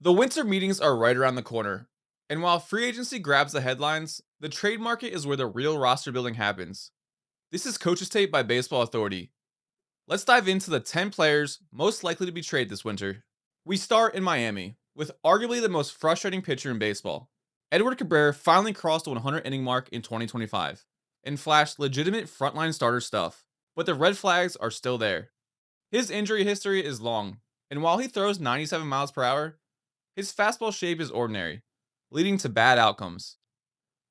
The winter meetings are right around the corner, and while free agency grabs the headlines, the trade market is where the real roster building happens. This is Coach's Tape by Baseball Authority. Let's dive into the 10 players most likely to be traded this winter. We start in Miami, with arguably the most frustrating pitcher in baseball. Edward Cabrera finally crossed the 100 inning mark in 2025 and flashed legitimate frontline starter stuff, but the red flags are still there. His injury history is long, and while he throws 97 miles per hour, his fastball shape is ordinary, leading to bad outcomes.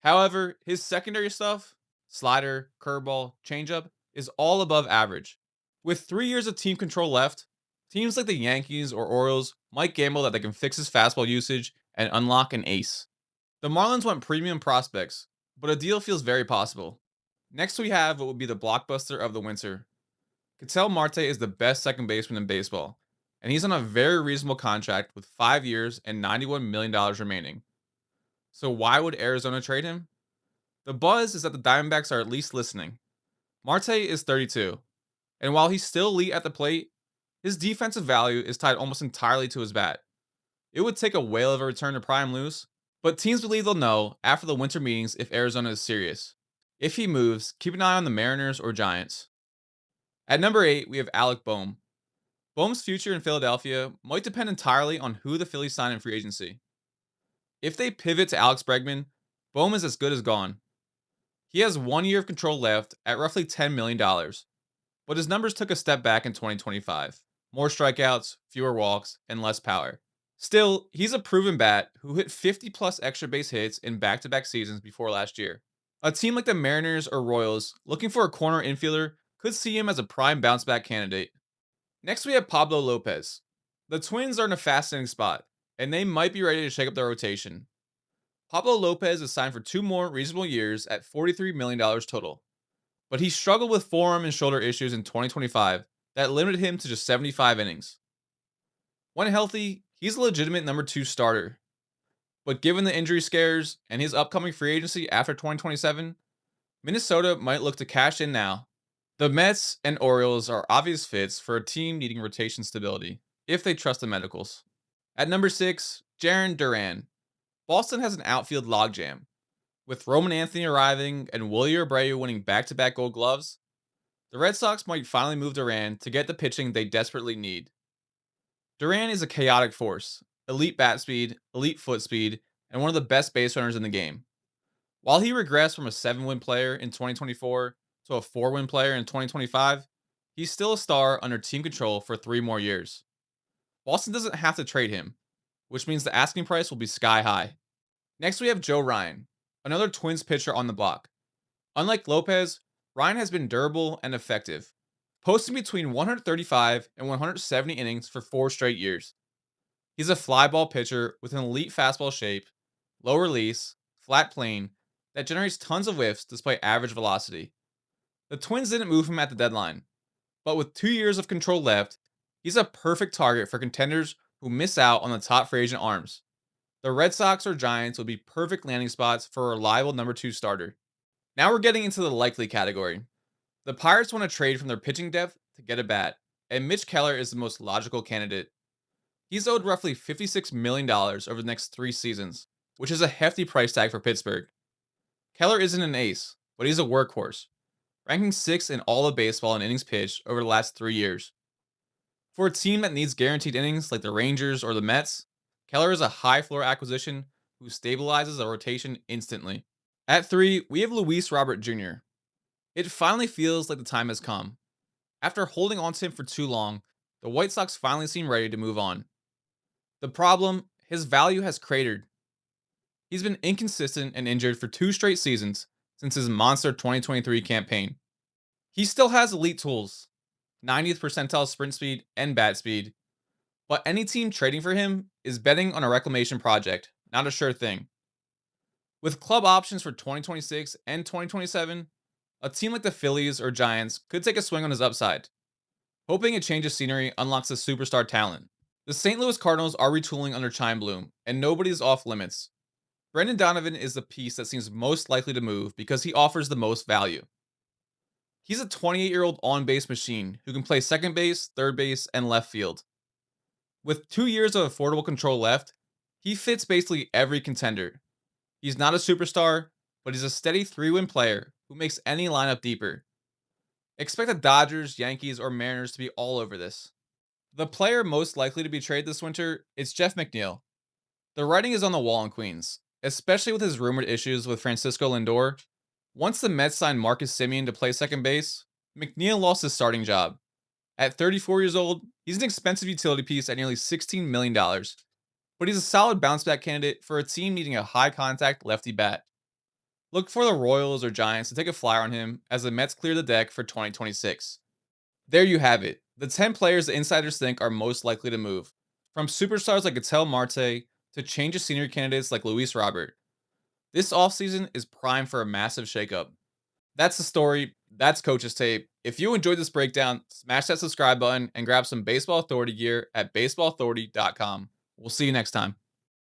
However, his secondary stuff, slider, curveball, changeup, is all above average. With 3 years of team control left, teams like the Yankees or Orioles might gamble that they can fix his fastball usage and unlock an ace. The Marlins want premium prospects, but a deal feels very possible. Next, we have what would be the blockbuster of the winter. Ketel Marte is the best second baseman in baseball, and he's on a very reasonable contract with 5 years and $91 million remaining. So why would Arizona trade him? The buzz is that the Diamondbacks are at least listening. Marte is 32, and while he's still elite at the plate, his defensive value is tied almost entirely to his bat. It would take a whale of a return to pry him loose, but teams believe they'll know after the winter meetings if Arizona is serious. If he moves, keep an eye on the Mariners or Giants. At number 8, we have Alec Bohm. Bohm's future in Philadelphia might depend entirely on who the Phillies sign in free agency. If they pivot to Alex Bregman, Bohm is as good as gone. He has 1 year of control left at roughly $10 million, but his numbers took a step back in 2025. More strikeouts, fewer walks, and less power. Still, he's a proven bat who hit 50 plus extra base hits in back to back seasons before last year. A team like the Mariners or Royals looking for a corner infielder could see him as a prime bounce back candidate. Next, we have Pablo Lopez. The Twins are in a fascinating spot, and they might be ready to shake up their rotation. Pablo Lopez is signed for 2 more reasonable years at $43 million total, but he struggled with forearm and shoulder issues in 2025 that limited him to just 75 innings. When healthy, he's a legitimate number 2 starter, but given the injury scares and his upcoming free agency after 2027, Minnesota might look to cash in now. The Mets and Orioles are obvious fits for a team needing rotation stability, if they trust the medicals. At number 6, Jarren Duran. Boston has an outfield logjam. With Roman Anthony arriving and Willie Abreu winning back-to-back Gold Gloves, the Red Sox might finally move Duran to get the pitching they desperately need. Duran is a chaotic force, elite bat speed, elite foot speed, and one of the best base runners in the game. While he regressed from a 7-win player in 2024 to a 4-win player in 2025, he's still a star under team control for 3 more years. Boston doesn't have to trade him, which means the asking price will be sky high. Next, we have Joe Ryan, another Twins pitcher on the block. Unlike Lopez, Ryan has been durable and effective, posting between 135 and 170 innings for 4 straight years. He's a fly ball pitcher with an elite fastball shape, low release, flat plane that generates tons of whiffs despite average velocity. The Twins didn't move him at the deadline, but with 2 years of control left, he's a perfect target for contenders who miss out on the top free agent arms. The Red Sox or Giants would be perfect landing spots for a reliable number 2 starter. Now we're getting into the likely category. The Pirates want to trade from their pitching depth to get a bat, and Mitch Keller is the most logical candidate. He's owed roughly $56 million over the next 3 seasons, which is a hefty price tag for Pittsburgh. Keller isn't an ace, but he's a workhorse, ranking 6th in all of baseball in innings pitched over the last 3 years. For a team that needs guaranteed innings like the Rangers or the Mets, Keller is a high floor acquisition who stabilizes a rotation instantly. At 3, we have Luis Robert Jr. It finally feels like the time has come. After holding on to him for too long, the White Sox finally seem ready to move on. The problem, his value has cratered. He's been inconsistent and injured for 2 straight seasons since his monster 2023 campaign. He still has elite tools, 90th percentile sprint speed and bat speed, but any team trading for him is betting on a reclamation project, not a sure thing. With club options for 2026 and 2027, a team like the Phillies or Giants could take a swing on his upside, hoping a change of scenery unlocks the superstar talent. The St. Louis Cardinals are retooling under Chaim Bloom, and nobody's off limits. Brendan Donovan is the piece that seems most likely to move because he offers the most value. He's a 28-year-old on base machine who can play second base, third base, and left field. With 2 years of affordable control left, he fits basically every contender. He's not a superstar, but he's a steady 3-win player who makes any lineup deeper. Expect the Dodgers, Yankees, or Mariners to be all over this. The player most likely to be traded this winter is Jeff McNeil. The writing is on the wall in Queens, especially with his rumored issues with Francisco Lindor. Once the Mets signed Marcus Semien to play second base, McNeil lost his starting job. At 34 years old, he's an expensive utility piece at nearly $16 million, but he's a solid bounce back candidate for a team needing a high contact lefty bat. Look for the Royals or Giants to take a flyer on him as the Mets clear the deck for 2026. There you have it, the 10 players the insiders think are most likely to move, from superstars like Ketel Marte to change of senior candidates like Luis Robert. This offseason is prime for a massive shakeup. That's the story. That's Coach's Tape. If you enjoyed this breakdown, smash that subscribe button and grab some Baseball Authority gear at baseballauthority.com. We'll see you next time.